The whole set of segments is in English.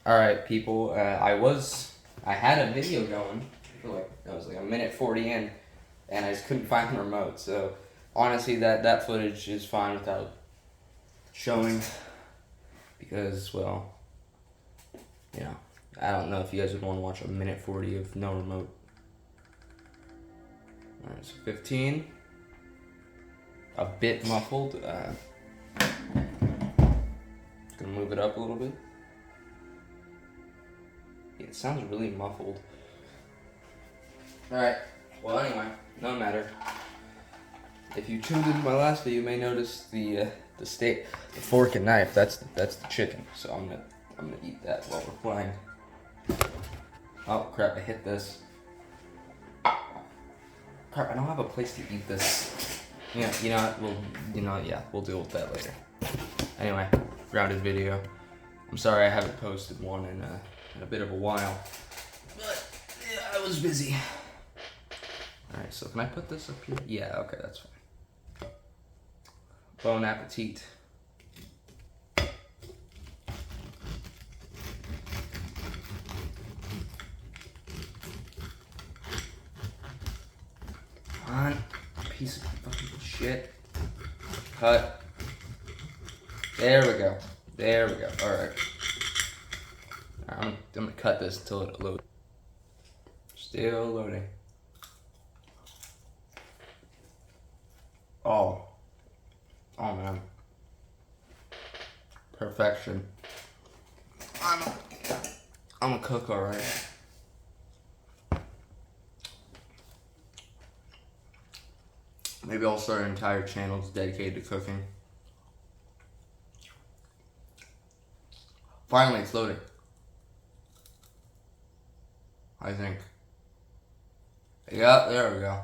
Alright, people, I had a video going for like, I was like a minute 40 in, and I just couldn't find the remote, so honestly that footage is fine without showing, because, well, you know, I don't know if you guys would want to watch a minute 40 of no remote. Alright, so 15, a bit muffled, just gonna move it up a little bit. It sounds really muffled. Alright, well anyway, no matter. If you tuned into my last video, you may notice the fork and knife. That's the chicken. So I'm gonna eat that while we're playing. Oh crap! I hit this. Crap! I don't have a place to eat this. Yeah, you know what? Yeah, we'll deal with that later. Anyway, grounded video. I'm sorry I haven't posted one in a bit of a while, but yeah, I was busy. All right, so can I put this up here? Yeah, okay, that's fine. Bon appetit. Come on, piece of fucking shit. Cut. There we go. There we go. All right. I'm gonna cut this until it loads. Still loading. Oh man. Perfection. I'm a cook, alright. Maybe I'll start an entire channel dedicated to cooking. Finally, it's loading. I think. Yeah, there we go.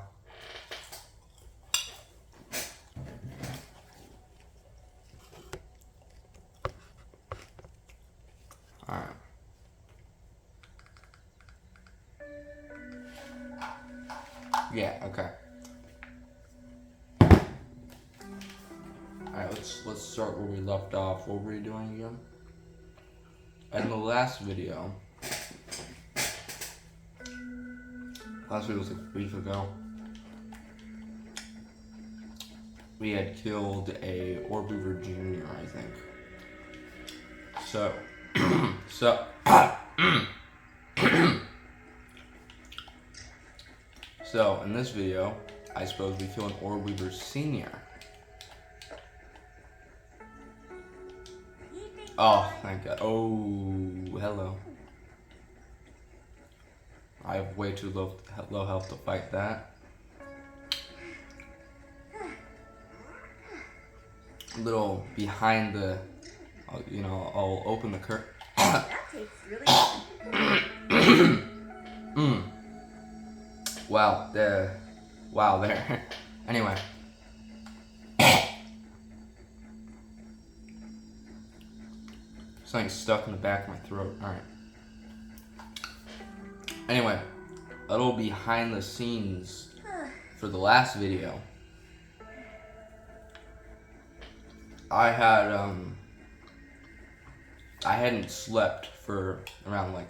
Alright. Yeah, okay. Alright, let's start where we left off. What were we doing again? In the last video, was like a week ago, we had killed a Orbeaver Jr., I think. So in this video, I suppose we kill an Orbeaver Senior. Oh, thank God. Oh, hello. I have way too low health to fight that. Little behind the, I'll open the curtain. That tastes really good. Wow, there. Anyway. Something's stuck in the back of my throat. Alright. Anyway, a little behind the scenes for the last video. I hadn't slept for around like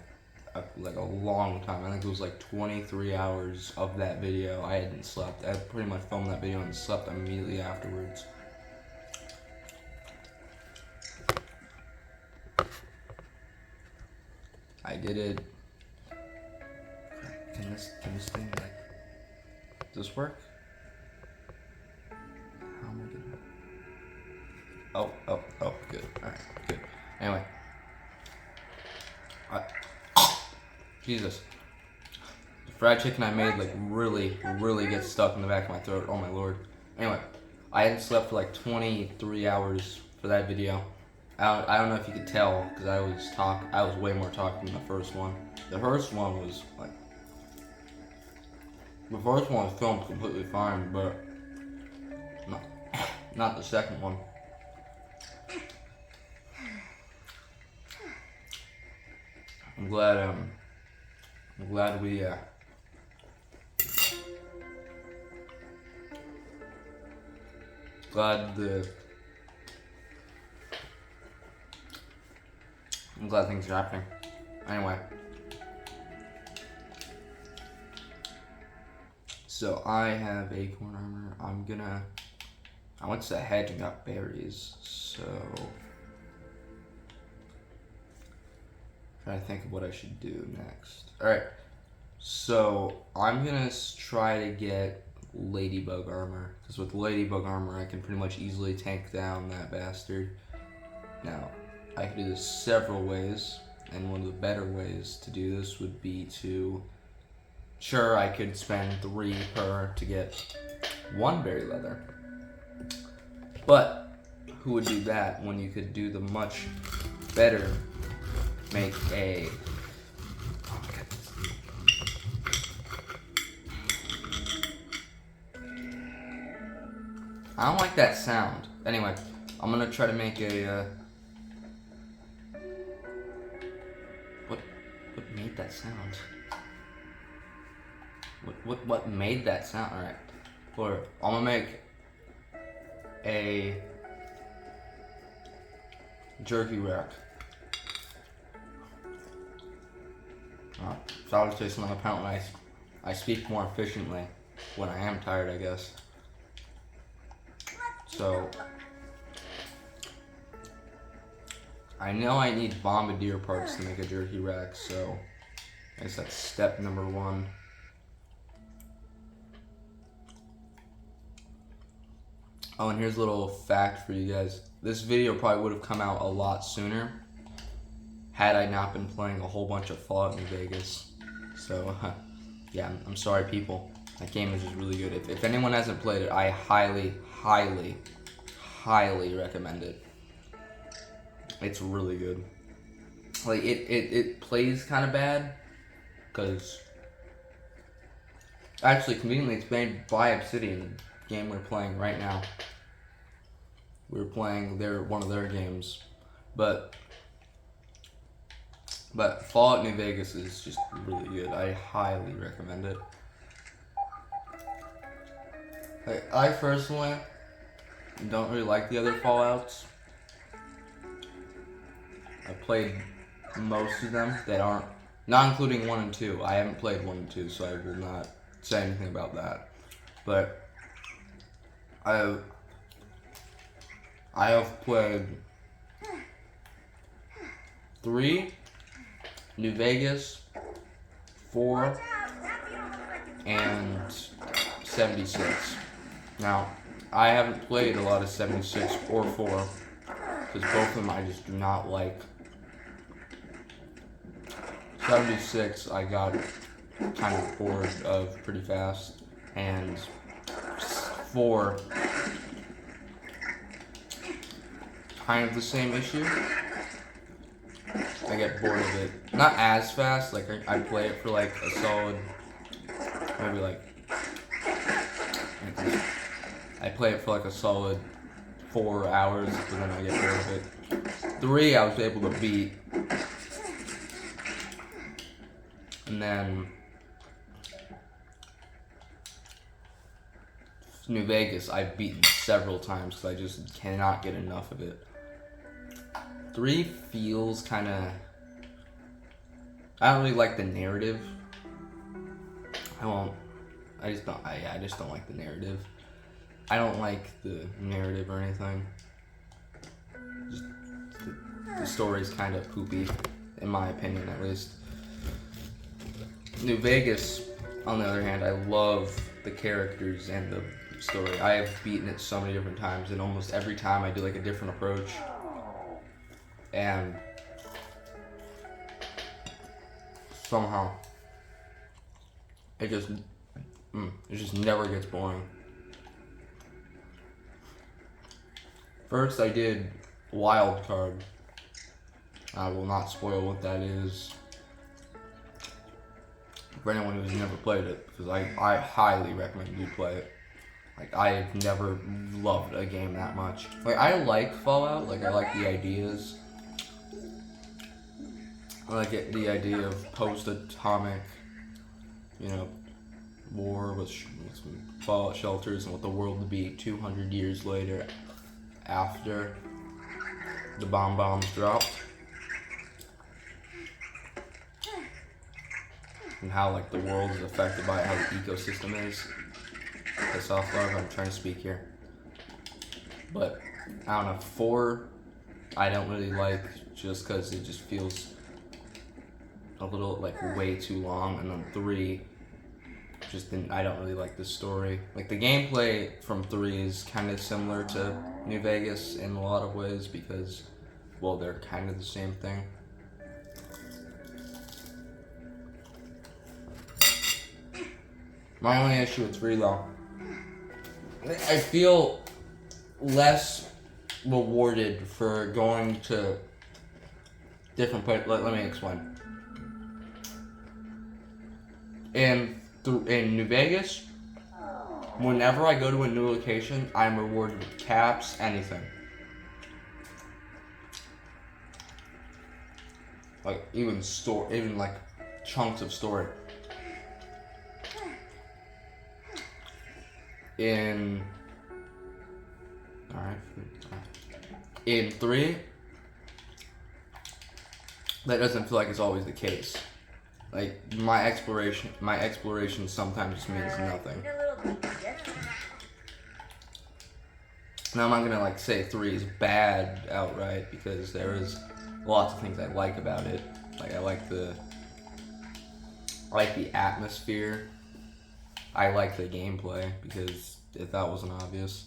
a long time. I think it was like 23 hours of that video. I hadn't slept. I pretty much filmed that video and slept immediately afterwards. I did it. Can this thing does this work? How am I gonna? Oh, good. Alright, good. Anyway. Jesus. The fried chicken I made really gets stuck in the back of my throat. Oh my lord. Anyway, I hadn't slept for like 23 hours for that video. I don't know if you could tell because I was way more talking than the first one. The first one was like, the first one was filmed completely fine, but not the second one. I'm glad we I'm glad things are happening. Anyway. So I have acorn armor. I went to the hedge and got berries, so trying to think of what I should do next. Alright, so I'm gonna try to get ladybug armor, because with ladybug armor I can pretty much easily tank down that bastard. Now, I can do this several ways, and one of the better ways to do this would be to, sure, I could spend 3 per to get 1 berry leather, but who would do that when you could do the much better, make a, oh my goodness. I don't like that sound. Anyway, I'm gonna try to make a, what made that sound? What made that sound? Alright. Or I'm gonna make a jerky rack. So obviously something apparently I speak more efficiently when I am tired, I guess. So I know I need bombardier parts to make a jerky rack, so I guess that's step number 1. Oh, and here's a little fact for you guys. This video probably would have come out a lot sooner had I not been playing a whole bunch of Fallout New Vegas. So, yeah, I'm sorry, people. That game is just really good. If anyone hasn't played it, I highly, highly, highly recommend it. It's really good. Like, it plays kind of bad, because actually, conveniently, it's made by Obsidian, the game we're playing right now. We're playing one of their games, but Fallout New Vegas is just really good. I highly recommend it. I personally don't really like the other Fallouts. I played most of them that aren't, not including 1 and 2. I haven't played 1 and 2, so I will not say anything about that. But I have played 3, New Vegas, 4, and 76. Now, I haven't played a lot of 76 or 4, because both of them I just do not like. 76 I got kind of bored of pretty fast, and 4, kind of the same issue. I get bored of it. Not as fast, like I play it for like a solid, maybe like, I play it for like a solid 4 hours, but then I get bored of it. 3 I was able to beat. And then New Vegas I've beaten several times because I just cannot get enough of it. 3 feels kind of, I don't really like the narrative. I just don't like the narrative. I don't like the narrative or anything. Just the story's kind of poopy, in my opinion at least. New Vegas, on the other hand, I love the characters and the story. I have beaten it so many different times, and almost every time I do like a different approach. And somehow it just never gets boring. First I did Wild Card. I will not spoil what that is for anyone who's never played it, because I highly recommend you play it. Like, I've never loved a game that much. Like, I like Fallout, like I like the ideas. I like the idea of post-atomic, war with some fallout shelters and what the world would be 200 years later after the bombs dropped. and how like the world is affected by it, how the ecosystem is. The soft larva, I'm trying to speak here. But I don't know, 4 I don't really like just because it just feels a little like way too long, and then 3 just didn't. I don't really like the story. Like the gameplay from 3 is kind of similar to New Vegas in a lot of ways because, well, they're kind of the same thing. My only issue with 3 though, I feel less rewarded for going to different places. Let me explain. In New Vegas, whenever I go to a new location, I'm rewarded with caps, anything. Like even like chunks of story. In 3, that doesn't feel like it's always the case. Like my exploration sometimes just means nothing. Now I'm not gonna like say 3 is bad outright because there is lots of things I like about it. Like I like the atmosphere. I like the gameplay because if that wasn't obvious.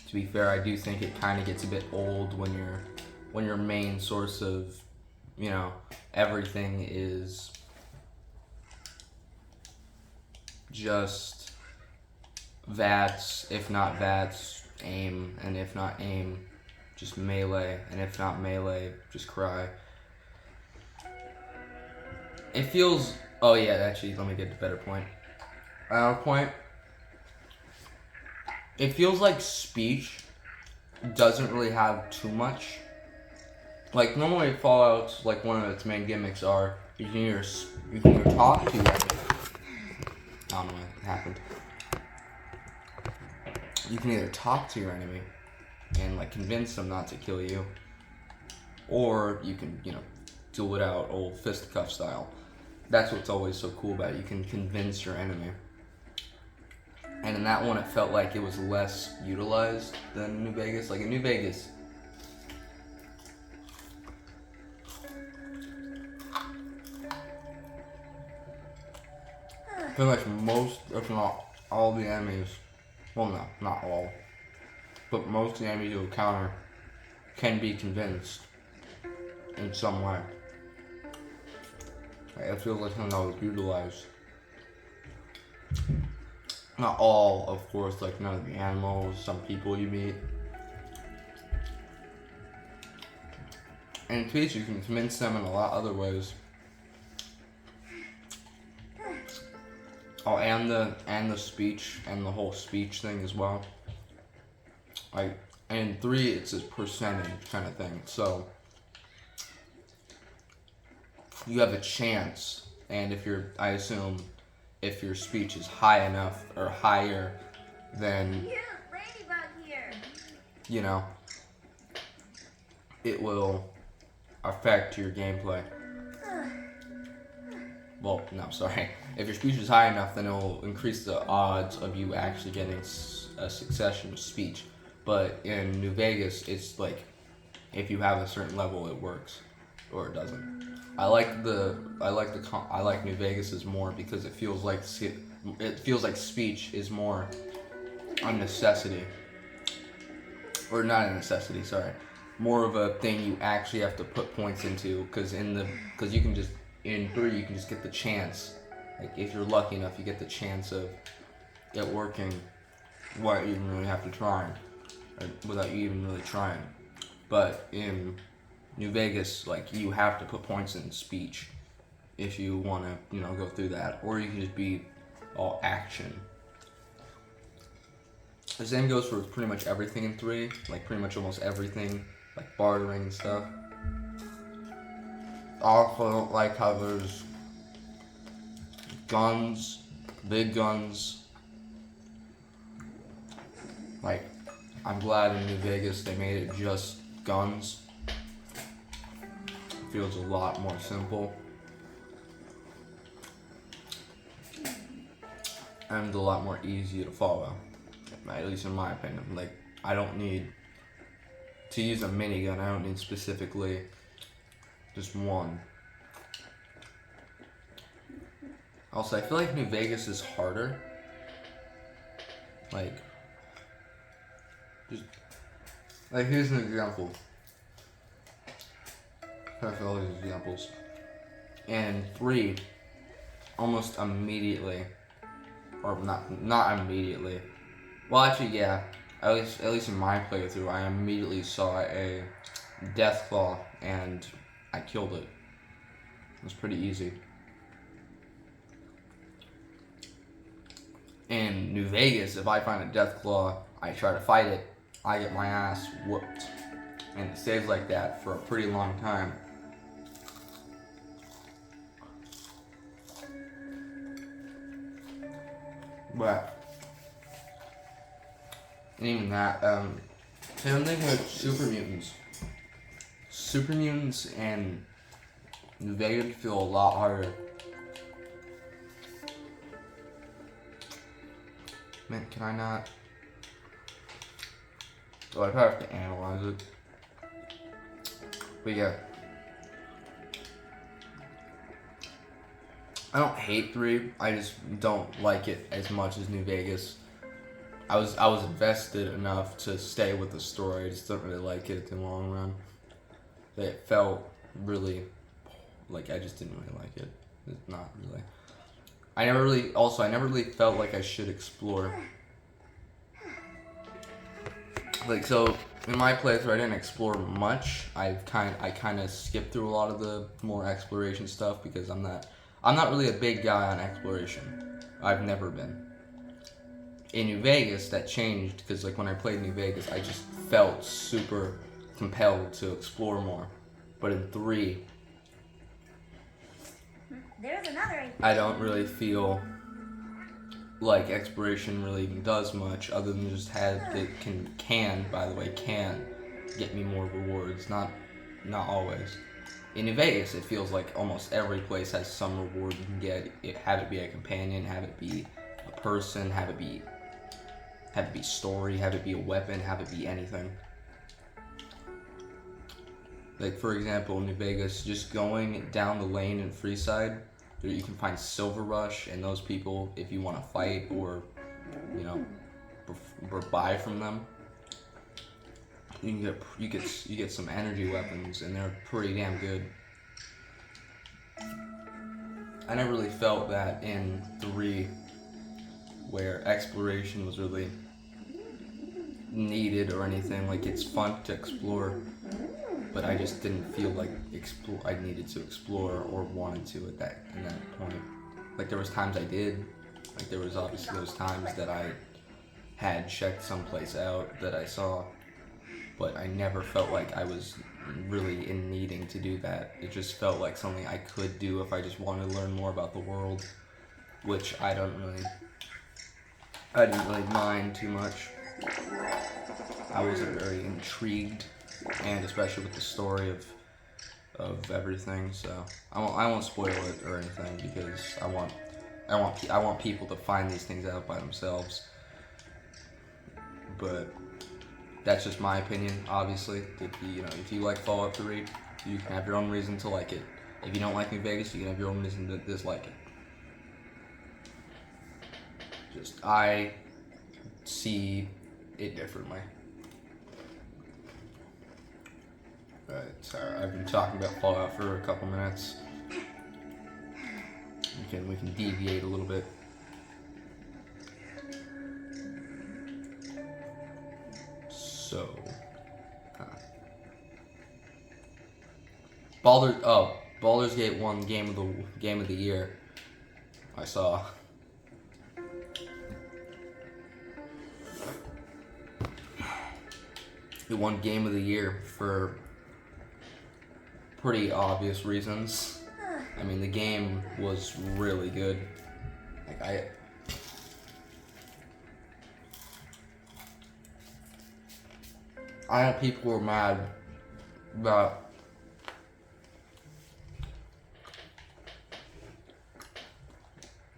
To be fair, I do think it kind of gets a bit old when your main source of, you know, everything is just VATS, if not VATS, aim, and if not aim, just melee, and if not melee, just cry. It feels, oh yeah, actually, let me get to a better point. Another point, it feels like speech doesn't really have too much. Like normally Fallout's like one of its main gimmicks are you can either talk to. I don't know what happened. You can either talk to your enemy and like convince them not to kill you, or you can duel it out old fisticuff style. That's what's always so cool about it. You can convince your enemy. And in that one, it felt like it was less utilized than New Vegas. Like in New Vegas, I feel like most, if not all the enemies, well no, not all, but most of the enemies you encounter can be convinced in some way. It feels like something that was utilized. Not all, of course, like none of the animals, some people you meet. And in Twitch, you can convince them in a lot of other ways. Oh, and the speech, and the whole speech thing as well. Like, and in 3, it's a percentage kind of thing. So, you have a chance, and I assume, if your speech is high enough or higher than, it will affect your gameplay. Well, no, sorry. If your speech is high enough, then it will increase the odds of you actually getting a succession of speech. But in New Vegas, it's like, if you have a certain level, it works, or it doesn't. I like New Vegas more because it feels like speech is more a necessity, or not a necessity. Sorry, more of a thing you actually have to put points into. Because you can just in 3 you can just get the chance. Like if you're lucky enough, you get the chance of it working without you even really have to try, or without you even really trying. But in New Vegas, like you have to put points in speech if you want to, go through that, or you can just be all action. The same goes for pretty much everything in 3, like pretty much almost everything, like bartering and stuff. Also don't like how there's guns, big guns. Like, I'm glad in New Vegas they made it just guns. feels a lot more simple. And a lot more easy to follow. At least in my opinion. Like, I don't need to use a minigun, I don't need specifically just one. Also, I feel like New Vegas is harder. Like, here's an example. Perfect, all these examples. And 3, almost immediately, or not immediately. Well, actually, yeah. At least in my playthrough, I immediately saw a Deathclaw and I killed it. It was pretty easy. In New Vegas, if I find a Deathclaw, I try to fight it, I get my ass whooped. And it stays like that for a pretty long time. But even that, same thing with Super Mutants. Super Mutants and New Vegas feel a lot harder. Man, can I not? Oh, I probably have to analyze it. But yeah. I don't hate 3, I just don't like it as much as New Vegas. I was invested enough to stay with the story, I just don't really like it in the long run. It felt really, like I just didn't really like it. It's not really. I never really felt like I should explore. Like, so in my playthrough I didn't explore much. I kind of skipped through a lot of the more exploration stuff because I'm not really a big guy on exploration. I've never been. In New Vegas, that changed because like when I played New Vegas, I just felt super compelled to explore more. But in 3, There's another. I don't really feel like exploration really does much other than just can get me more rewards. Not always. In New Vegas, it feels like almost every place has some reward you can get. Have it be a companion, have it be a person, have it be story, have it be a weapon, have it be anything. Like, for example, in New Vegas, just going down the lane in Freeside, you can find Silver Rush and those people if you want to fight or, you know, or buy from them. You get some energy weapons and they're pretty damn good. I never really felt that in 3, where exploration was really needed or anything. Like, it's fun to explore, but I just didn't feel like I needed to explore or wanted to in that point. Like, there was times I did. Like, there was obviously those times that I had checked someplace out that I saw, but I never felt like I was really in needing to do that. It just felt like something I could do if I just wanted to learn more about the world, which I didn't really mind too much. I wasn't very intrigued, and especially with the story of everything. So I won't spoil it or anything because I want people to find these things out by themselves. But that's just my opinion. Obviously, if you like Fallout 3, you can have your own reason to like it. If you don't like New Vegas, you can have your own reason to dislike it. Just I see it differently. Alright, sorry, I've been talking about Fallout for a couple minutes. We can deviate a little bit. So, Baldur's Gate won game of the year. I saw. It won Game of the Year for pretty obvious reasons. I mean, the game was really good. Like, I had people who were mad about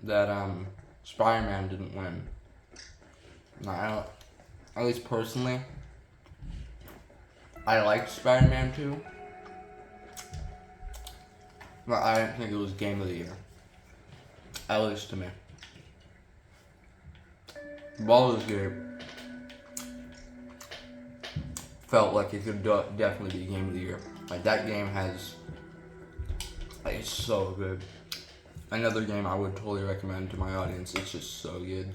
that Spider-Man didn't win. No, I don't, at least personally, I liked Spider-Man 2, but I didn't think it was Game of the Year. At least to me. Baldur's Gate felt like it could definitely be Game of the Year. Like, that game has, like, it's so good. Another game I would totally recommend to my audience. It's just so good.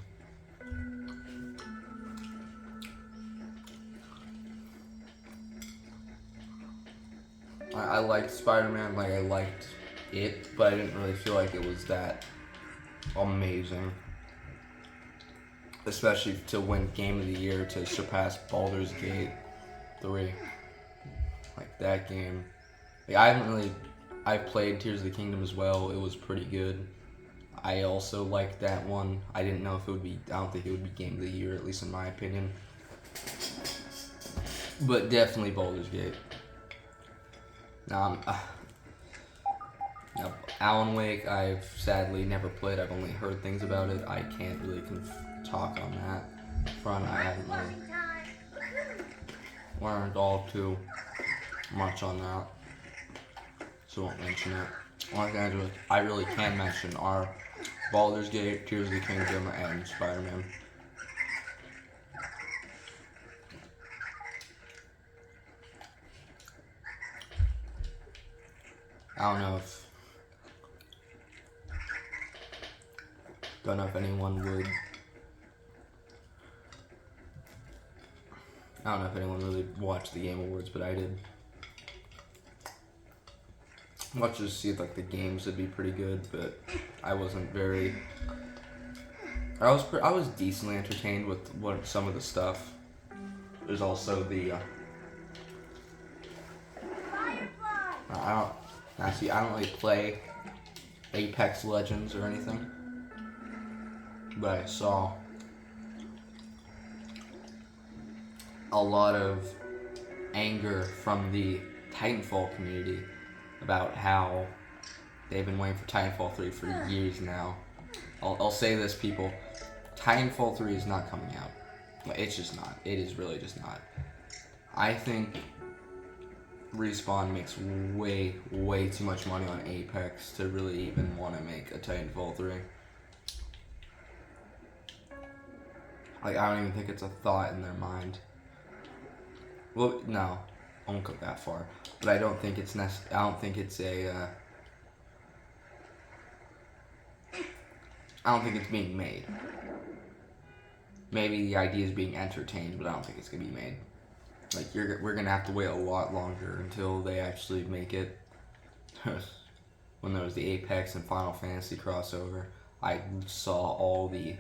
I liked Spider-Man, like, I liked it, but I didn't really feel like it was that amazing. Especially to win Game of the Year, to surpass Baldur's Gate 3. Like, that game. Like, I played Tears of the Kingdom as well. It was pretty good. I also liked that one. I didn't know if it would be, I don't think it would be Game of the Year, at least in my opinion. But definitely Baldur's Gate. Now, Alan Wake, I've sadly never played. I've only heard things about it. I can't really talk on that front. I haven't really learned all too much on that, so I won't mention it. One thing I really can mention are Baldur's Gate, Tears of the Kingdom, and Spider-Man. I don't know if anyone would. I don't know if anyone really watched the Game Awards, but I did. Watched to see if like the games would be pretty good, but I wasn't very. I was decently entertained with some of the stuff. There's also the. I don't really play Apex Legends or anything, but I saw a lot of anger from the Titanfall community about how they've been waiting for Titanfall 3 for years now. I'll say this, people. Titanfall 3 is not coming out. It's just not. It is really just not. I think Respawn makes way too much money on Apex to really even want to make a Titanfall 3. Like, I don't even think it's a thought in their mind. Well, no, I won't go that far. But I don't think it's I don't think it's being made. Maybe the idea is being entertained, but I don't think it's gonna be made. Like, we're gonna have to wait a lot longer until they actually make it. When there was the Apex and Final Fantasy crossover, I saw all the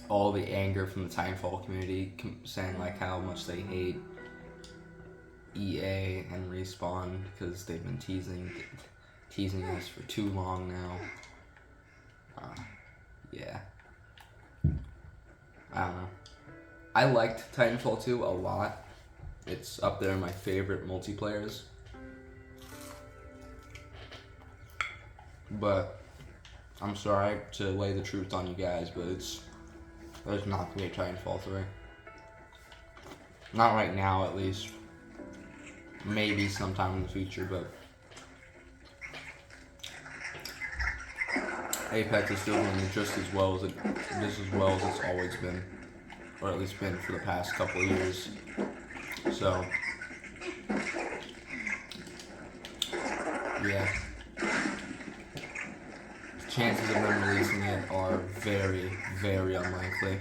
anger from the Titanfall community saying like how much they hate EA and Respawn because they've been teasing us for too long now. Yeah. I don't know. I liked Titanfall 2 a lot. It's up there in my favorite multiplayers. But I'm sorry to lay the truth on you guys, but there's not gonna be a Titanfall 3. Not right now, at least. Maybe sometime in the future, but Apex is still doing just as well as it's always been, or at least been for the past couple of years. So, yeah. The chances of them releasing it are very unlikely.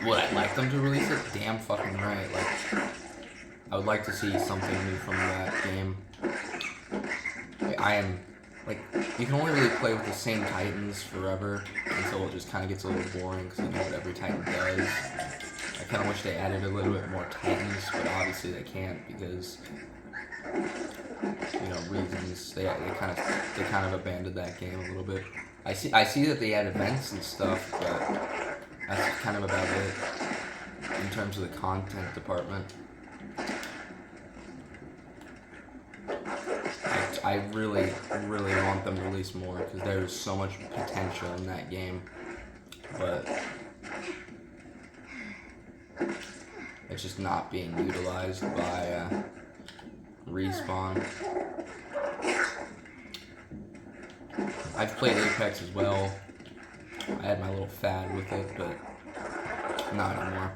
Would I like them to release it? Damn fucking right. Like, I would like to see something new from that game. Like, you can only really play with the same Titans forever until it just kind of gets a little boring because you know what every Titan does. I kind of wish they added a little bit more Titans, but obviously they can't because, you know, reasons. They kind of abandoned that game a little bit. I see that they add events and stuff, but that's kind of about it in terms of the content department. I really, really want them to release more because there's so much potential in that game, but it's just not being utilized by Respawn. I've played Apex as well. I had my little fad with it, but not anymore.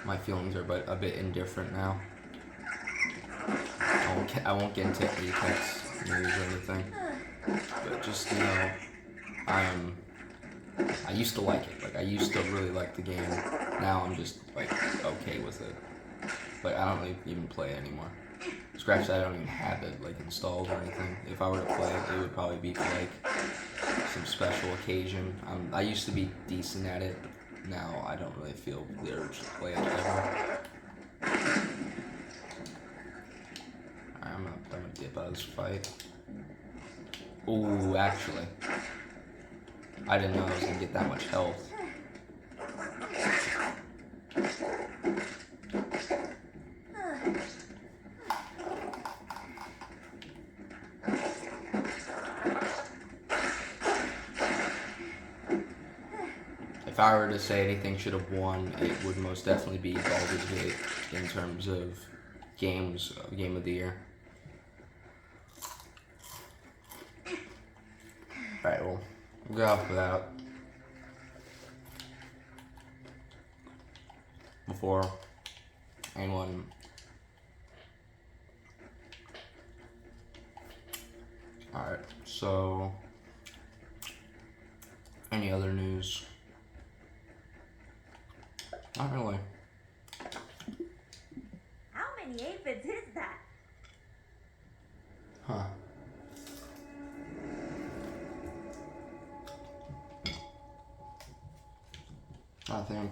My feelings are a bit indifferent now. I won't get into Apex news or anything, but just know I used to like it. Like, I used to really like the game. Now I'm just like okay with it. Like, I don't really even play it anymore. Scratch that, I don't even have it like installed or anything. If I were to play it, it would probably be for like some special occasion. I used to be decent at it, but now I don't really feel the urge to play it ever. I'm gonna dip out of this fight. Ooh, actually, I didn't know I was gonna get that much health. If I were to say anything should have won, it would most definitely be Baldur's Gate in terms of game of the year. Alright, well, we'll go off without. Before anyone Alright, so any other news? Not really. How many aphids is that? Huh. I think.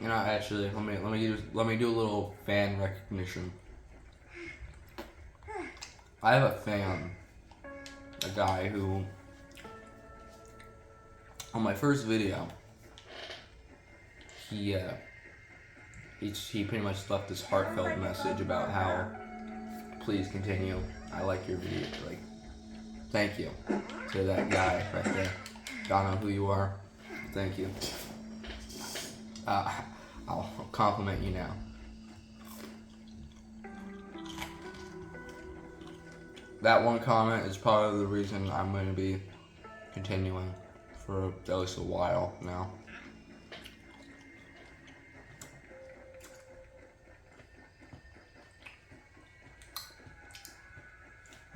You know, actually, let me do a little fan recognition. I have a fan, a guy who, on my first video, he pretty much left this heartfelt message about how, please continue. I like your video. Like, thank you to that guy right there. Don't know who you are. Thank you. I'll compliment you now. That one comment is probably the reason I'm going to be continuing for at least a while now.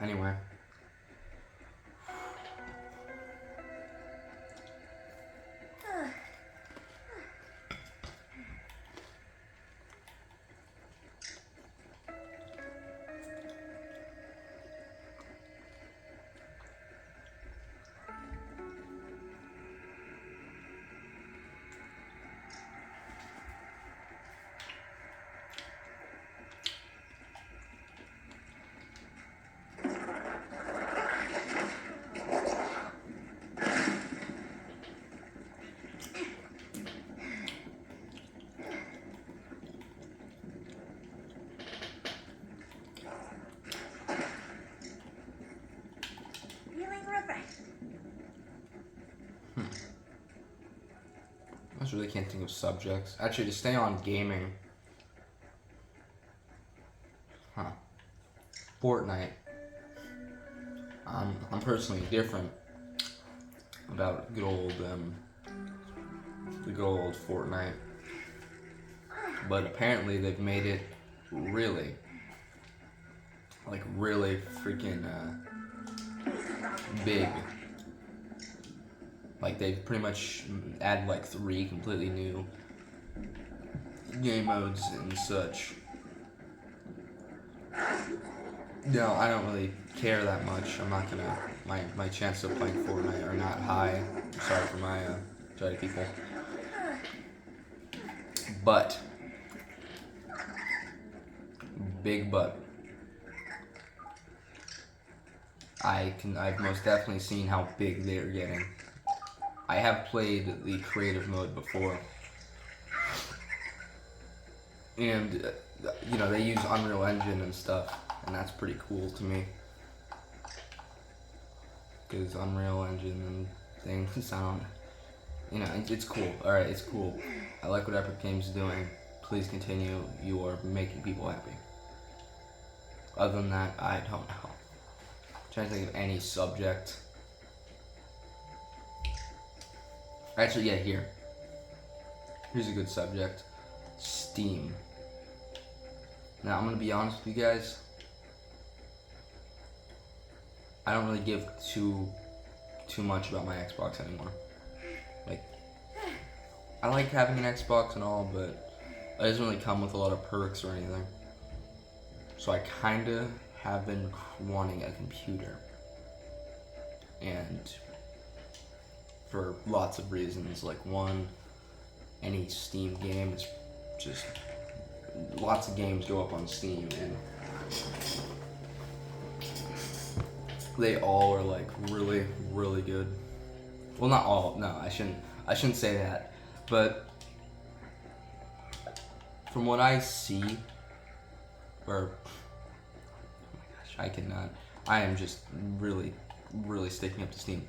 Anyway. I just really can't think of subjects. Actually, to stay on gaming. Fortnite. I'm personally different about the good old Fortnite. but apparently they've made it really freaking big. Like they've pretty much added like 3 completely new game modes and such. No, I don't really care that much. I'm not gonna. My chances of playing Fortnite are not high. I'm sorry for my Jedi people. But big but. I've most definitely seen how big they're getting. I have played the creative mode before, and you know, they use Unreal Engine and stuff, and that's pretty cool to me. Because Unreal Engine and things sound, you know, it's cool. All right, it's cool. I like what Epic Games is doing. Please continue. You are making people happy. Other than that, I don't know. I'm trying to think of any subject. Actually, yeah, here's a good subject. Steam. Now, I'm gonna be honest with you guys. I don't really give too much about my Xbox anymore. Like, I like having an Xbox and all, but it doesn't really come with a lot of perks or anything. So I kinda have been wanting a computer. And for lots of reasons, like one, any Steam game is just, lots of games go up on Steam and they all are like really, really good. Well, not all, no, I shouldn't say that, but from what I see, or, oh my gosh, I am just really, really sticking up to Steam,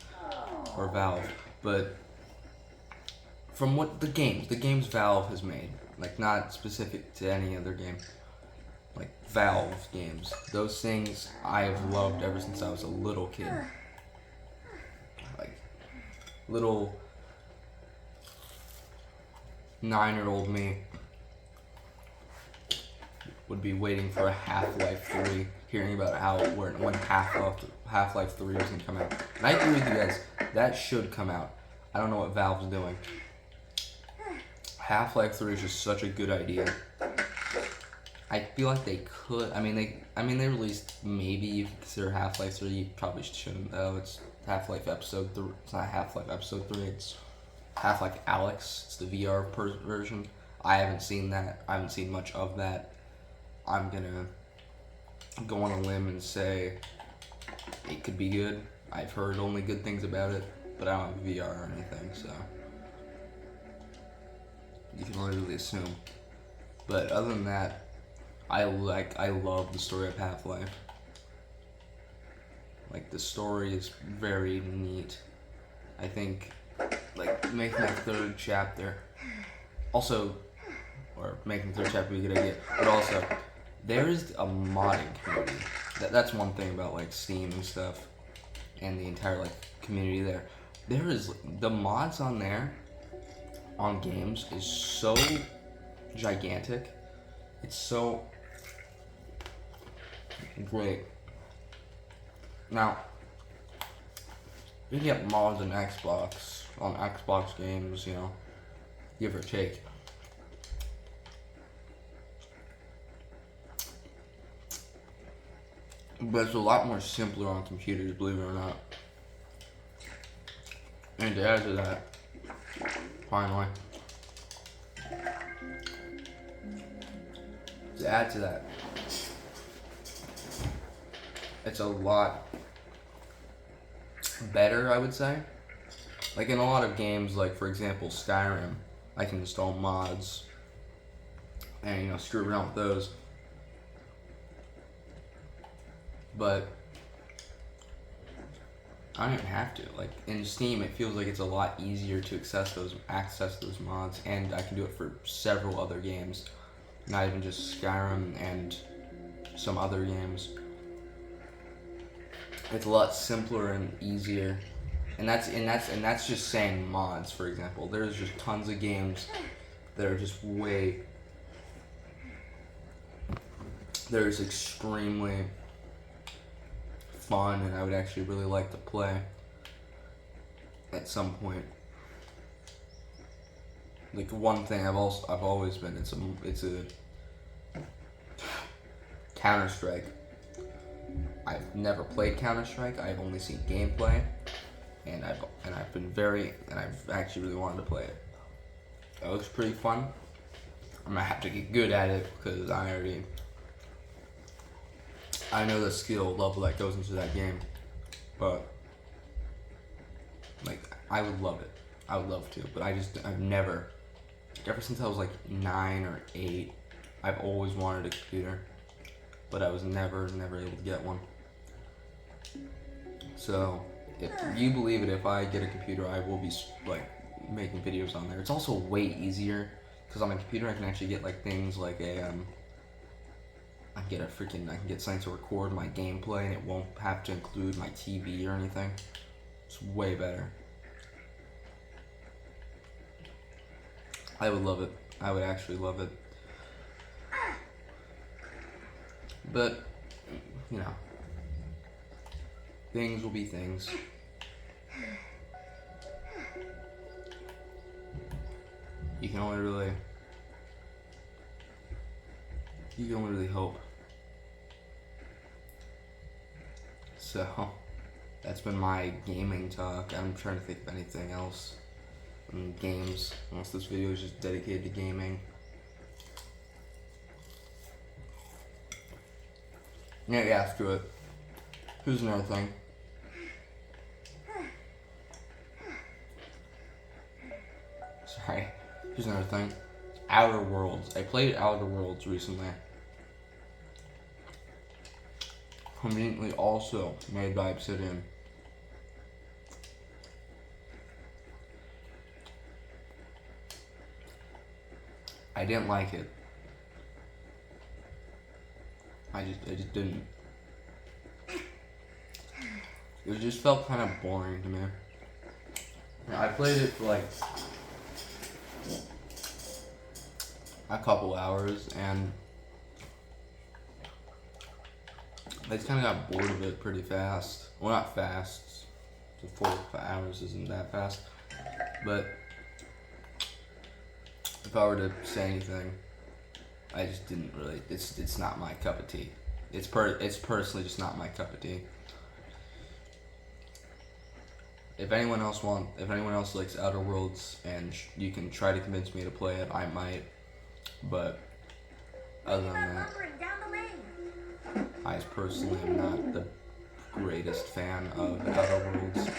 or Valve, but from what the games Valve has made, like not specific to any other game, like Valve games, those things I have loved ever since I was a little kid. Like, little 9-year-old me would be waiting for a Half-Life 3, hearing about when Half-Life 3 was gonna come out. And I agree with you guys, that should come out. I don't know what Valve's doing. Half-Life 3 is just such a good idea. I feel like they could. I mean, they released, maybe you could consider Half-Life 3. You probably shouldn't though. It's Half-Life Episode 3. It's not Half-Life Episode 3. It's Half-Life Alyx. It's the VR version. I haven't seen that. I haven't seen much of that. I'm gonna go on a limb and say it could be good. I've heard only good things about it, but I don't have VR or anything, so you can only really assume. But other than that, I love the story of Half-Life. Like, the story is very neat. I think, like, making that 3rd chapter, also, or making the 3rd chapter be a good idea, but also, there is a modding community. That's one thing about, like, Steam and stuff, and the entire, like, community there. There is, the mods on there, on games, is so gigantic. It's so great. Now, you can get mods on Xbox games, you know, give or take. But it's a lot more simpler on computers, believe it or not. And to add to that, finally, it's a lot better, I would say. Like in a lot of games, like for example Skyrim, I can install mods and, you know, screw around with those. But I don't even have to. Like in Steam, it feels like it's a lot easier to access those mods, and I can do it for several other games, not even just Skyrim and some other games. It's a lot simpler and easier, and that's just saying mods. For example, there's just tons of games that are just way that is extremely fun, and I would actually really like to play at some point. Like one thing I've always been, it's a Counter-Strike. I've never played Counter-Strike. I've only seen gameplay, and I've actually really wanted to play it. It looks pretty fun. I'm gonna have to get good at it because I know the skill level that goes into that game, but like I would love it. I would love to, but I've never, ever since I was like 9 or 8, I've always wanted a computer, but I was never able to get one. So if you believe it, if I get a computer, I will be like making videos on there. It's also way easier because on a computer I can actually get like things like I can get something to record my gameplay, and it won't have to include my TV or anything. It's way better. I would love it. I would actually love it. But, you know, things will be things. You can only really hope. So, that's been my gaming talk. I'm trying to think of anything else. Games, unless this video is just dedicated to gaming. Yeah, screw it. Here's another thing. Sorry. Here's another thing. Outer Worlds. I played Outer Worlds recently. Conveniently also made by Obsidian. I didn't like it. I just didn't. It just felt kind of boring to me. I played it for like a couple hours, and I just kind of got bored of it pretty fast. Well, not fast. 4 hours isn't that fast, but if I were to say anything, I just didn't really. It's not my cup of tea. It's personally just not my cup of tea. If anyone else likes Outer Worlds and you can try to convince me to play it, I might. But other than that, I personally am not the greatest fan of Outer Worlds.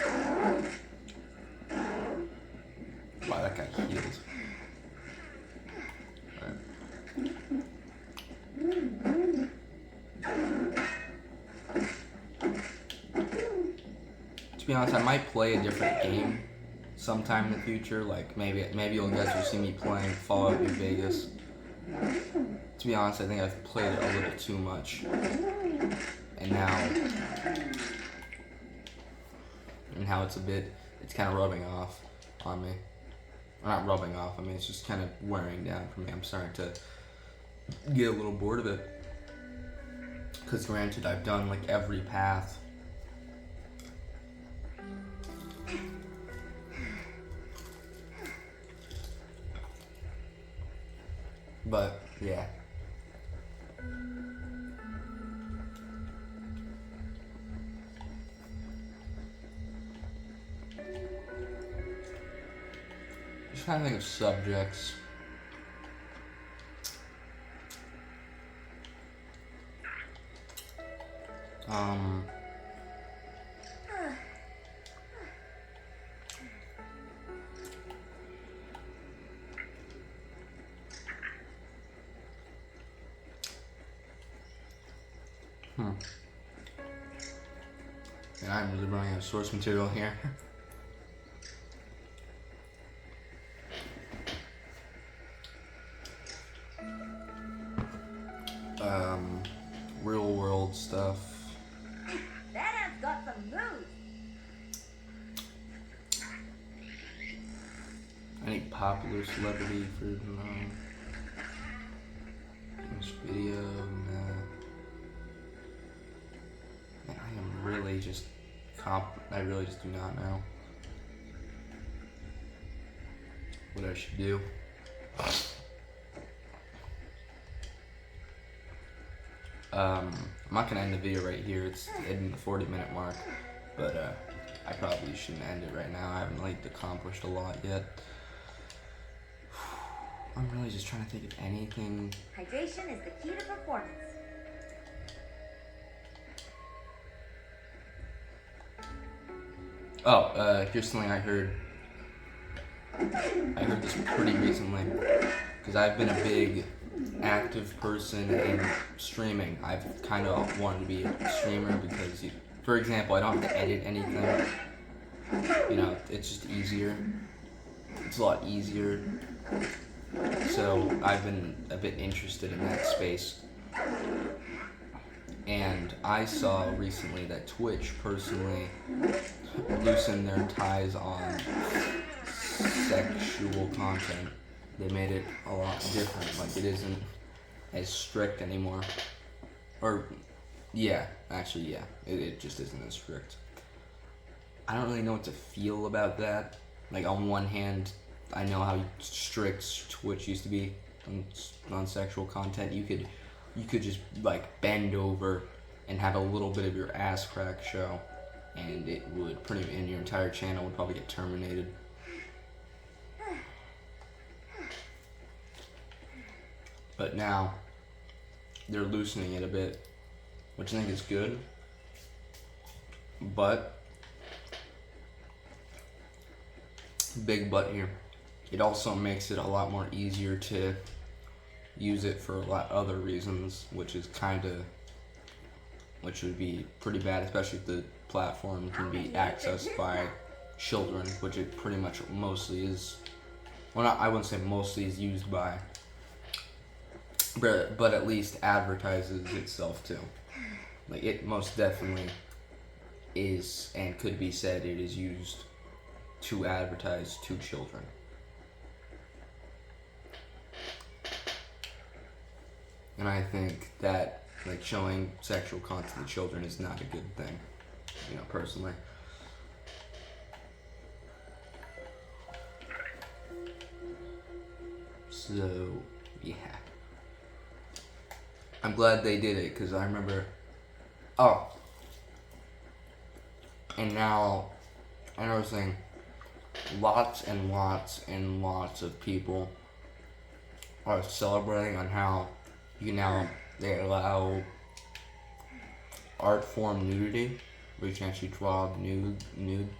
Wow, that guy healed. To be honest, I might play a different game sometime in the future. Like maybe you guys will see me playing Fallout New Vegas. To be honest, I think I've played it a little too much, and now it's kind of rubbing off on me. Or not rubbing off. I mean, it's just kind of wearing down for me. I'm starting to get a little bored of it. Because granted, I've done like every path. But, yeah. Just trying to think of subjects. And I'm really running out of source material here. Real world stuff. That ant's got some moves. Any popular celebrity for this video? No. just do not know what I should do. I'm not gonna end the video right here. It's hitting the 40-minute mark, but I probably shouldn't end it right now. I haven't accomplished a lot yet. I'm really just trying to think of anything. Hydration is the key to performance. Oh, here's something I heard. I heard this pretty recently, because I've been a big active person in streaming. I've kind of wanted to be a streamer because, for example, I don't have to edit anything. You know, it's just easier. It's a lot easier. So I've been a bit interested in that space. And I saw recently that Twitch personally loosened their ties on sexual content. They made it a lot different. Like, it isn't as strict anymore. Or, yeah, actually, yeah. It just isn't as strict. I don't really know what to feel about that. Like, on one hand, I know how strict Twitch used to be on sexual content. You could just, like, bend over and have a little bit of your ass crack show, and it would and your entire channel would probably get terminated. But now they're loosening it a bit, which I think is good. But big but here. It also makes it a lot more easier to use it for a lot other reasons, which would be pretty bad, especially if the platform can be accessed by children, which it pretty much mostly is. Well, I wouldn't say mostly is used by, but at least advertises itself to. Like, it most definitely is, and could be said it is used to advertise to children. And I think that, like, showing sexual content to children is not a good thing, you know, personally. So, yeah. I'm glad they did it, because I remember... Oh. And now, I'm noticing lots and lots and lots of people are celebrating on how they allow art form nudity, where you can actually draw nude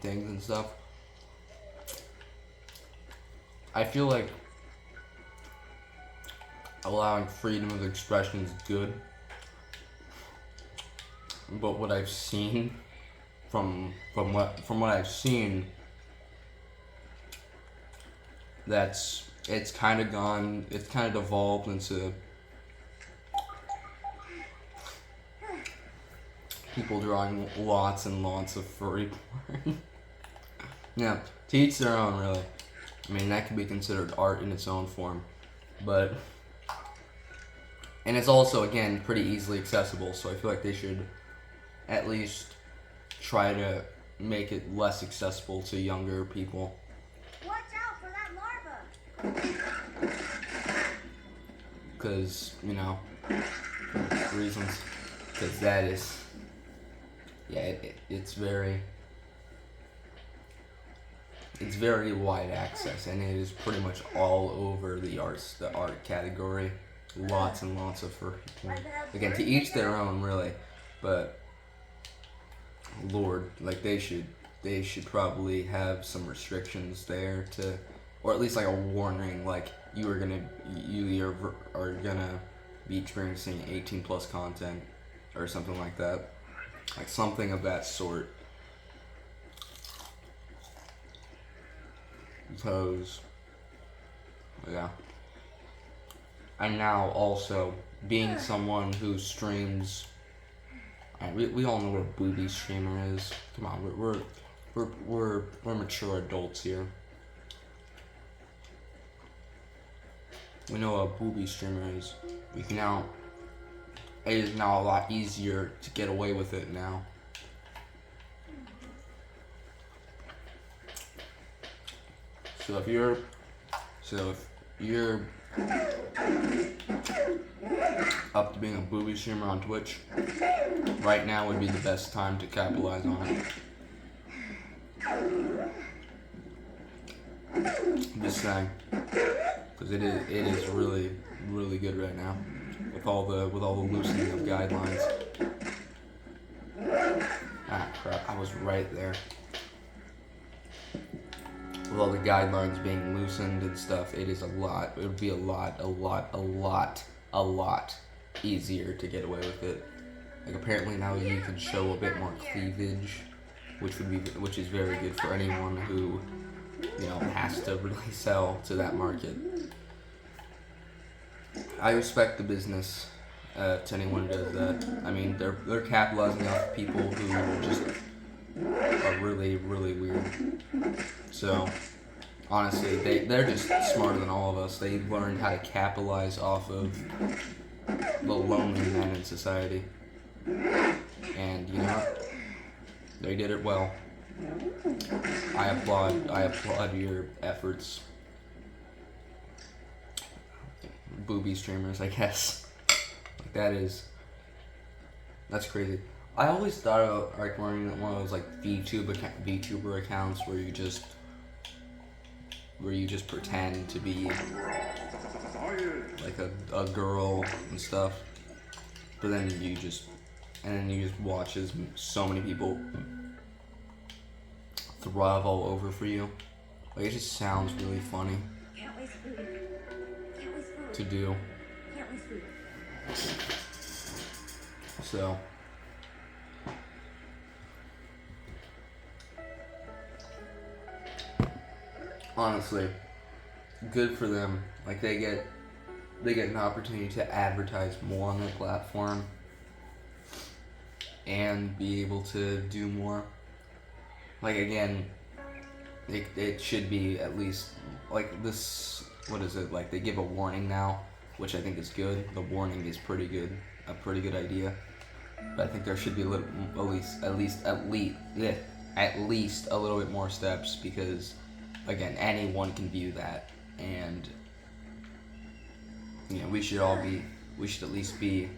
things and stuff. I feel like allowing freedom of expression is good, but what I've seen from what I've seen, it's kind of devolved into people drawing lots and lots of furry porn. Yeah, to each their own, really. I mean, that could be considered art in its own form, and it's also, again, pretty easily accessible, so I feel like they should at least try to make it less accessible to younger people. Watch out for that larva! Because, you know, reasons. Because that is, yeah, it's very wide access, and it is pretty much all over the art category. Lots and lots of furry porn. Again, to each their own, really, but Lord, like, they should probably have some restrictions there, or at least like a warning, like you are gonna be experiencing 18+ content or something like that, like something of that sort. Because, yeah. And now also, being someone who streams, we all know what a booby streamer is. Come on, we're mature adults here. We know what a booby streamer is. It is now a lot easier to get away with it now. So if you're up to being a booby streamer on Twitch, right now would be the best time to capitalize on it. I'm just saying, because it is really good right now with all the loosening of guidelines. Ah crap! I was right there. With all the guidelines being loosened and stuff, it would be a lot easier to get away with it. Like apparently now you can show a bit more cleavage, which is very good for anyone who, you know, has to really sell to that market. I respect the business to anyone who does that. I mean, they're capitalizing off people who just are really weird. So honestly, they're just smarter than all of us. They learned how to capitalize off of the lonely men in society, and you know what? They did it well. I applaud your efforts, booby streamers, I guess. Like that's crazy. I always thought about like running one of those like VTuber accounts where you just pretend to be like a girl and stuff, but then you just watch as so many people thrive all over for you. Like it just sounds really funny to do. So honestly, good for them. Like they get an opportunity to advertise more on their platform and be able to do more. Like again, it should be at least like this. What is it? Like they give a warning now, which I think is good. The warning is pretty good, a pretty good idea. But I think there should be a little, at least a little bit more steps, because again, anyone can view that, and you know we should at least be,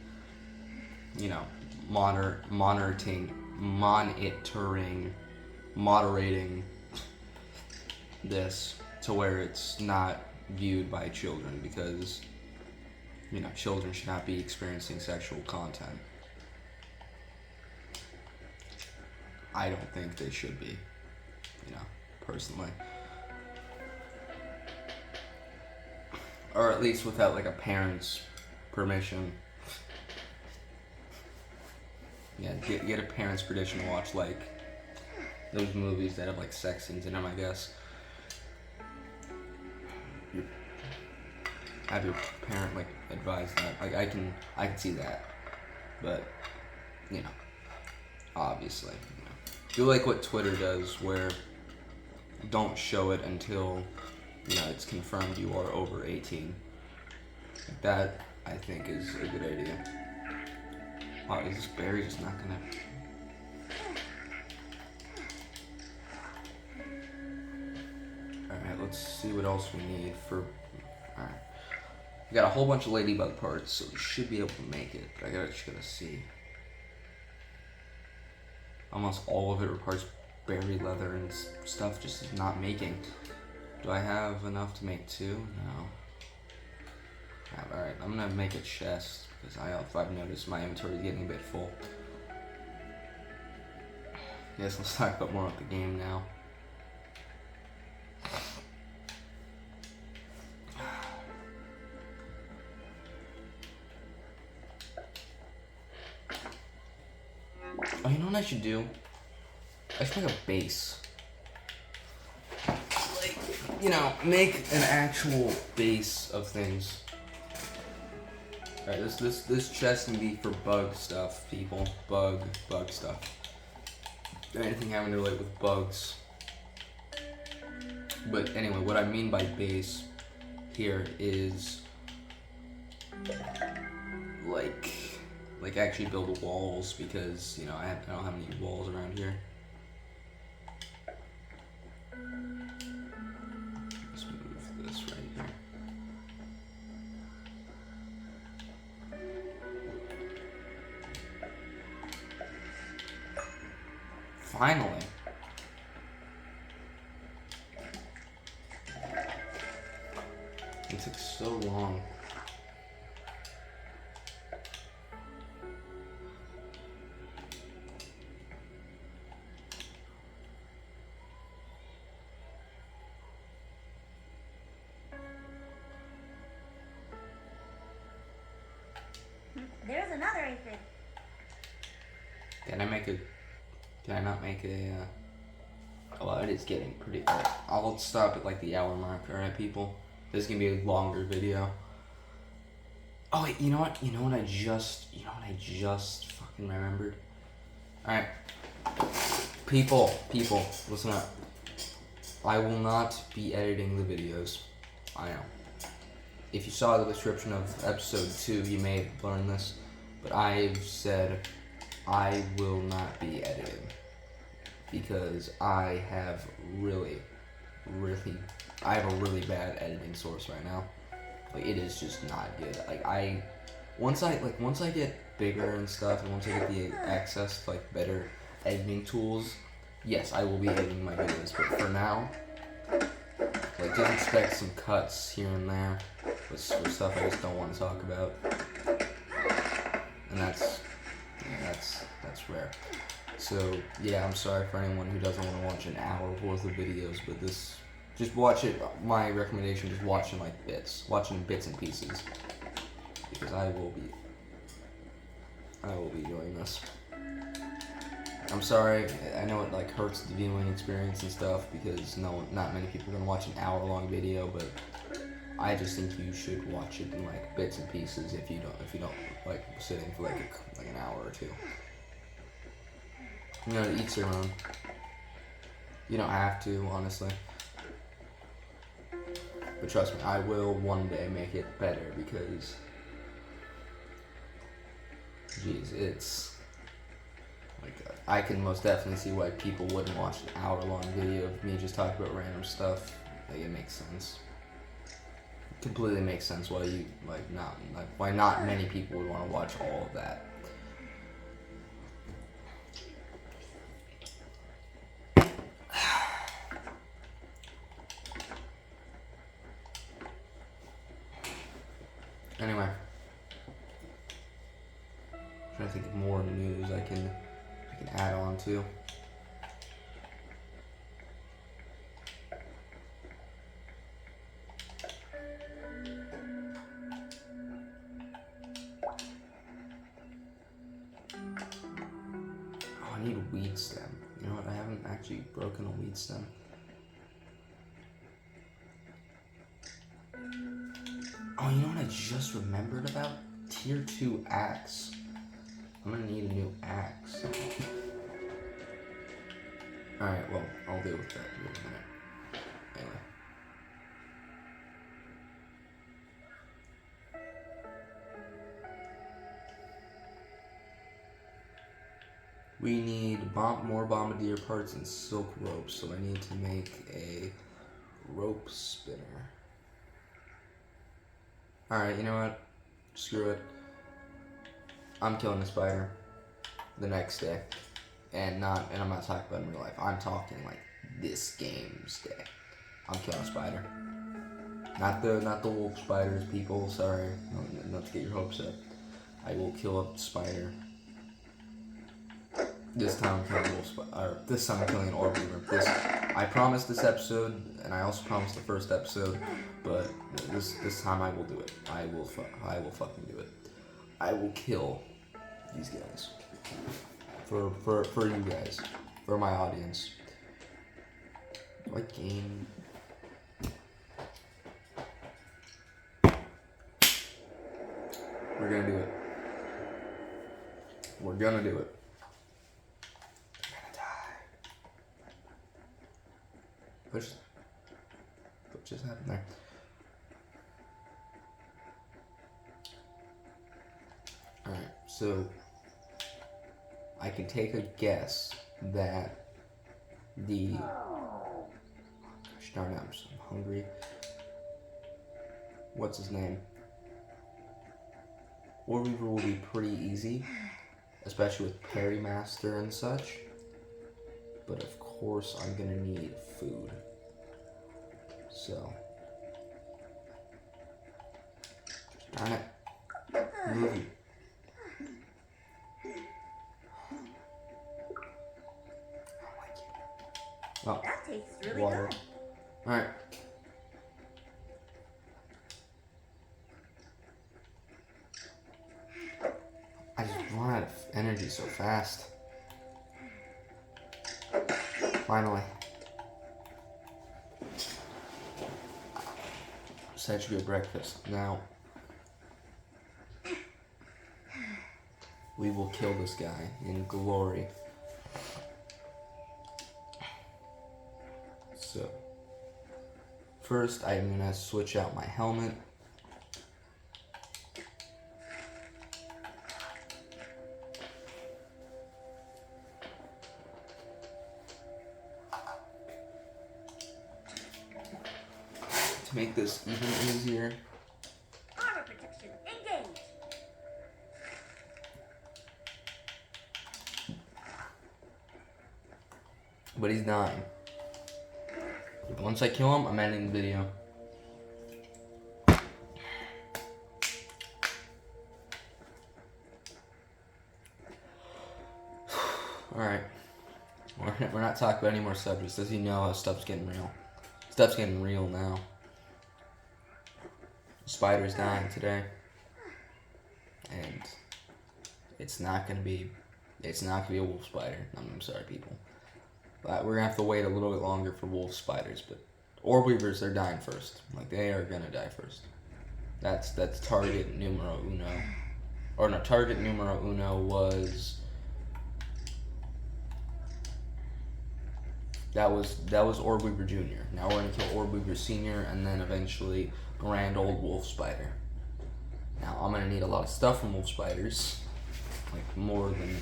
you know, moderating this to where it's not viewed by children, because you know children should not be experiencing sexual content. I don't think they should be, you know, personally. Or at least without like a parent's permission. Yeah, get a parent's permission to watch like those movies that have like sex scenes in them, I guess. Have your parent like advise that. Like I can see that, but you know, obviously, you know, do like what Twitter does, where don't show it until you know it's confirmed you are over 18. Like that, I think, is a good idea. Wow, is this berry just not gonna? Alright, let's see what else we need for. Alright. We got a whole bunch of ladybug parts, so we should be able to make it. But I just gotta see. Almost all of it requires berry leather and stuff, just is not making. Do I have enough to make 2? No. Alright, I'm gonna make a chest, because I've noticed my inventory is getting a bit full. Yes, let's talk about more about the game now. Oh, you know what I should do? I should make a base. Like, you know, make an actual base of things. Alright, this chest can be for bug stuff, people. Bug stuff. Anything having to relate with bugs. But anyway, what I mean by base here is like actually build walls, because you know I don't have any walls around here. Finally. It took so long. There's another aphid. Can I not make a, well, it is getting pretty, I'll stop at like the hour mark, alright people? This is gonna be a longer video. Oh wait, you know what I just fucking remembered? Alright. People, listen up. I will not be editing the videos. I know. If you saw the description of episode 2, you may have learned this, but I've said I will not be editing because I have a really bad editing source right now. Like, it is just not good. Like, once I get bigger and stuff, and once I get the access to like better editing tools, yes, I will be editing my videos. But for now, like, just expect some cuts here and there with stuff I just don't want to talk about, and that's rare. So yeah, I'm sorry for anyone who doesn't want to watch an hour worth of videos, but just watch it. My recommendation is watching like watching bits and pieces, because I will be doing this. I'm sorry, I know it like hurts the viewing experience and stuff because not many people are gonna watch an hour-long video, but I just think you should watch it in like bits and pieces if you don't like sitting for like an hour or two. You know, to each their own. You don't have to, honestly. But trust me, I will one day make it better because, geez, it's like, I can most definitely see why people wouldn't watch an hour-long video of me just talking about random stuff. Like, it makes sense. It completely makes sense why why not many people would want to watch all of that. Anyway, I'm trying to think of more news I can add on to. Oh, I need a weed stem. You know what? I haven't actually broken a weed stem. Oh, you know what I just remembered about? Tier 2 axe. I'm gonna need a new axe. Alright, well, I'll deal with that in a minute. Anyway. We need more bombardier parts and silk ropes, so I need to make a rope spinner. Alright, you know what? Screw it. I'm killing a spider the next day. And I'm not talking about in real life. I'm talking like this game's day. I'm killing a spider. Not the wolf spiders, people, sorry. Not to get your hopes up. I will kill a spider. This time I'm killing a wolf spider. This time I'm killing an orb weaver. I promised this episode, and I also promised the first episode, but this time I will do it. I will fucking do it. I will kill these guys. For you guys. For my audience. What game? We're gonna do it. We're gonna do it. I'm gonna die. What just happened there? Alright, so I can take a guess that the, gosh darn it, I'm so hungry. What's his name? Orb Weaver will be pretty easy, especially with Parry Master and such. but of course I'm gonna need food. So, darn it, move. Oh, That tastes really water. good. All right. I just run out of energy so fast. Finally. Such good breakfast. Now, we will kill this guy in glory. So, first I'm gonna switch out my helmet. To make this even easier. Armor protection engaged. But he's dying. Once I kill him, I'm ending the video. Alright. We're not talking about any more subjects. As you know, how stuff's getting real. Stuff's getting real now. Spider's dying today. And it's not gonna be a wolf spider. I'm sorry, people. But we're gonna have to wait a little bit longer for wolf spiders, but orb weavers, they're dying first. Like, they are gonna die first. That's target numero uno. Or no, target numero uno was that was Orb Weaver Jr. Now we're gonna kill Orb Weaver Senior and then eventually grand old wolf spider. Now I'm gonna need a lot of stuff from wolf spiders. Like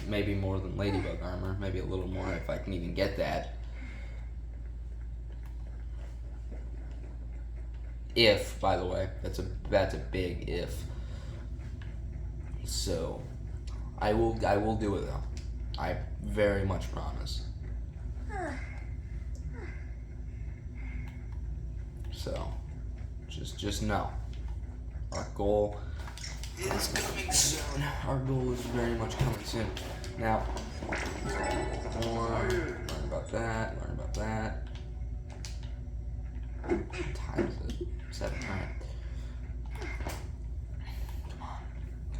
maybe more than ladybug armor, maybe a little more if I can even get that. If, by the way, that's a big if. So, I will do it though. I very much promise. So, just know, our goal is coming soon. Our goal is very much coming soon. Now, learn about that. What time is it? 7. Alright.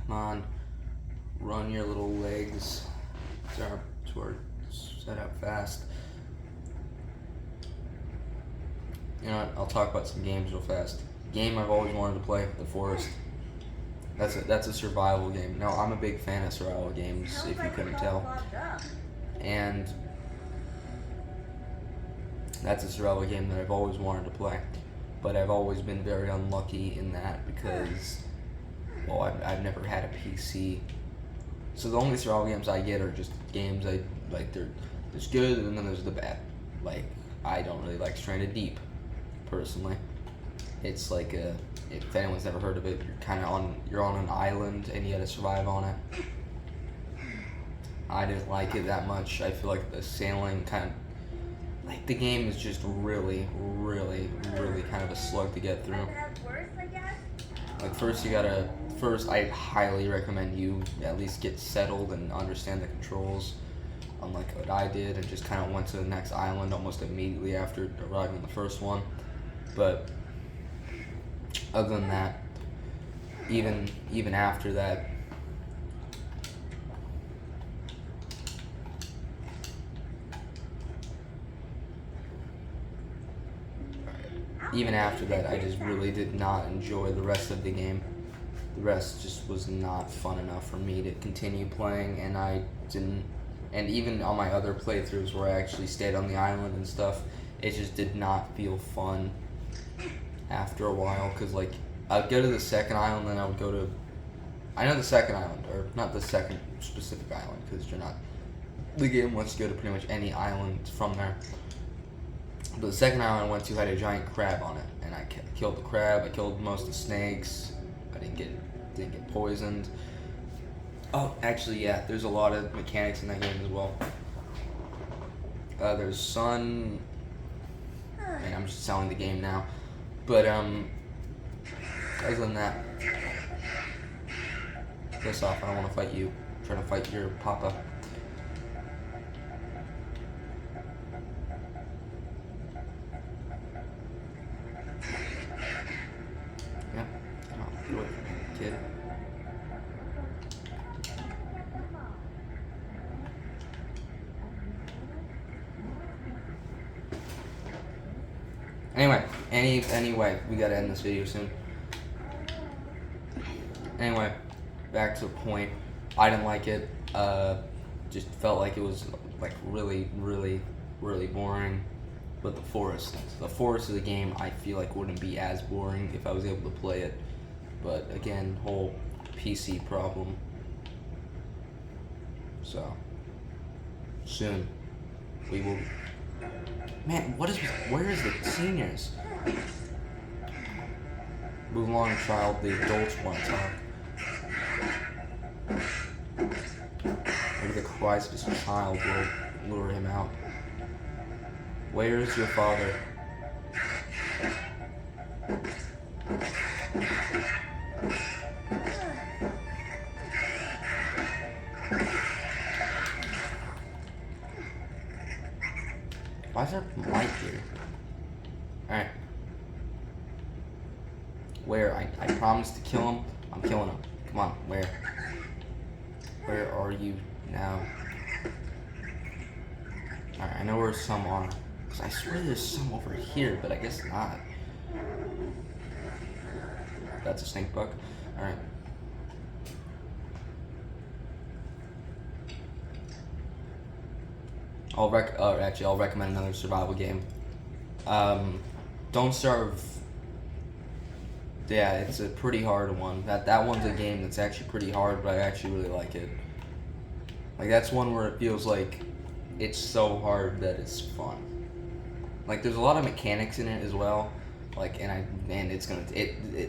Come on. Run your little legs toward set up fast. You know what? I'll talk about some games real fast. Game I've always wanted to play, The Forest. That's a survival game. Now, I'm a big fan of survival games, if you couldn't tell. And that's a survival game that I've always wanted to play. But I've always been very unlucky in that because, well, I've never had a PC. So the only survival games I get are just games I like. There's good and then there's the bad. Like, I don't really like Stranded Deep, personally. It's like if anyone's never heard of it, you're on an island and you gotta survive on it. I didn't like it that much. I feel like the sailing like the game is just really kind of a slug to get through. Like first I highly recommend you at least get settled and understand the controls, unlike what I did and just kind of went to the next island almost immediately after arriving on the first one. But other than that, even after that, I just really did not enjoy the rest of the game. The rest just was not fun enough for me to continue playing, and I didn't. And even on my other playthroughs where I actually stayed on the island and stuff, it just did not feel fun after a while. Cause like I'd go to the second island, then I would go to. I know the second island, or not the second specific island, because you're not. The game wants to go to pretty much any island from there. But the second island I went to had a giant crab on it, and I killed the crab. I killed most of the snakes. I didn't get poisoned. Oh, actually, yeah. There's a lot of mechanics in that game as well. There's Sun, and I'm just selling the game now. But other than that, piss off. I don't want to fight you. I'm trying to fight your papa. Yeah. Oh, get away from me, kid. Anyway, we gotta end this video soon. Anyway, back to the point. I didn't like it. Just felt like it was like really boring. But the forest of the game, I feel like wouldn't be as boring if I was able to play it. But again, whole PC problem. So soon we will. Man, where is the seniors? Move along, child. The adults want to talk. Maybe the cries of his child will lure him out. Where is your father? Why is there light here? Alright. Where? I promised to kill him. I'm killing him. Come on, where? Where are you now? Alright, I know where some are. Cause I swear there's some over here, but I guess not. That's a stink bug. Alright. I'll recommend another survival game. Don't Starve. Yeah, it's a pretty hard one. That one's a game that's actually pretty hard, but I actually really like it. Like, that's one where it feels like it's so hard that it's fun. Like, there's a lot of mechanics in it as well. Like, and it's gonna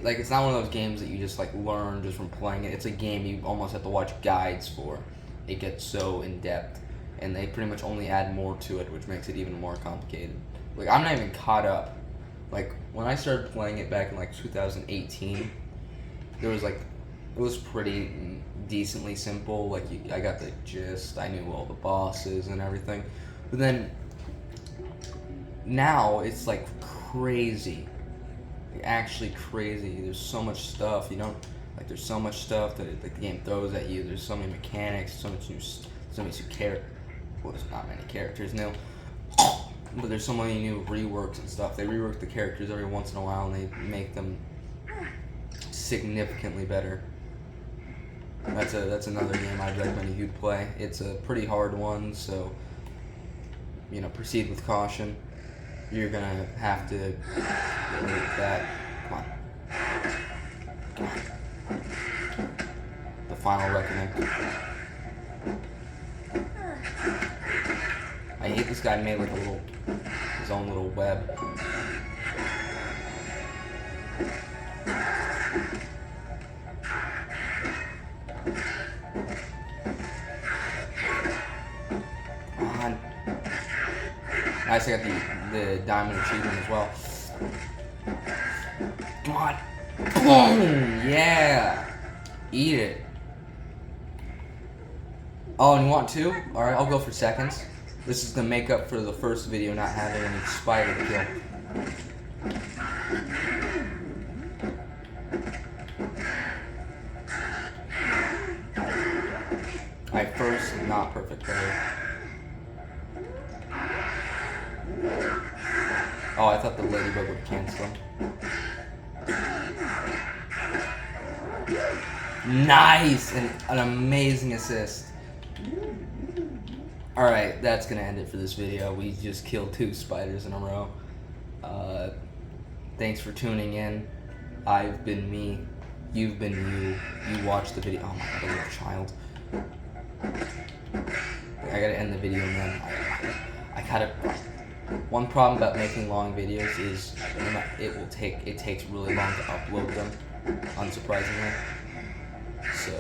like, it's not one of those games that you just like learn just from playing it. It's a game you almost have to watch guides for. It gets so in depth, and they pretty much only add more to it, which makes it even more complicated. Like, I'm not even caught up. Like, when I started playing it back in like 2018, there was like, it was pretty decently simple. Like, I got the gist. I knew all the bosses and everything. But then now it's like crazy, like actually crazy. There's so much stuff. You know, like there's so much stuff that the game throws at you. There's so many mechanics, so many characters. Well, there's not many characters now. But there's so many new reworks and stuff. They rework the characters every once in a while, and they make them significantly better. That's another game I'd recommend you play. It's a pretty hard one, so you know, proceed with caution. You're gonna have to get rid of that. Come on. The final reckoning. I hate this guy made like his own little web. Come on. Nice, I got the diamond achievement as well. Come on. Boom! Yeah! Eat it. Oh, and you want two? Alright, I'll go for seconds. This is to make up for the first video not having any spider to kill. Alright, first, not perfect player. Oh, I thought the ladybug would cancel him. Nice! An amazing assist. Alright, that's gonna end it for this video. We just killed 2 spiders in a row. Thanks for tuning in. I've been me. You've been you. You watched the video. Oh my god, a little child. I gotta end the video, man. I gotta... One problem about making long videos is it takes really long to upload them, unsurprisingly. So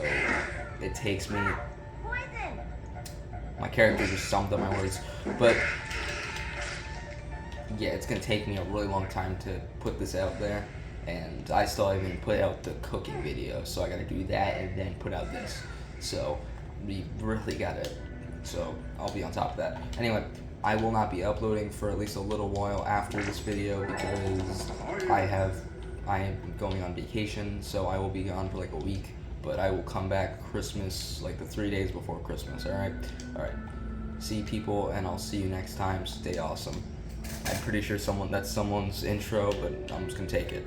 it takes me... My character just summed up my words. But yeah, it's gonna take me a really long time to put this out there, and I still haven't put out the cooking video, so I gotta do that and then put out this. So we really gotta. So I'll be on top of that. Anyway, I will not be uploading for at least a little while after this video because I am going on vacation, so I will be gone for like a week. But I will come back Christmas, like the 3 days before Christmas. All right. See people, and I'll see you next time. Stay awesome. I'm pretty sure that's someone's intro, but I'm just gonna take it.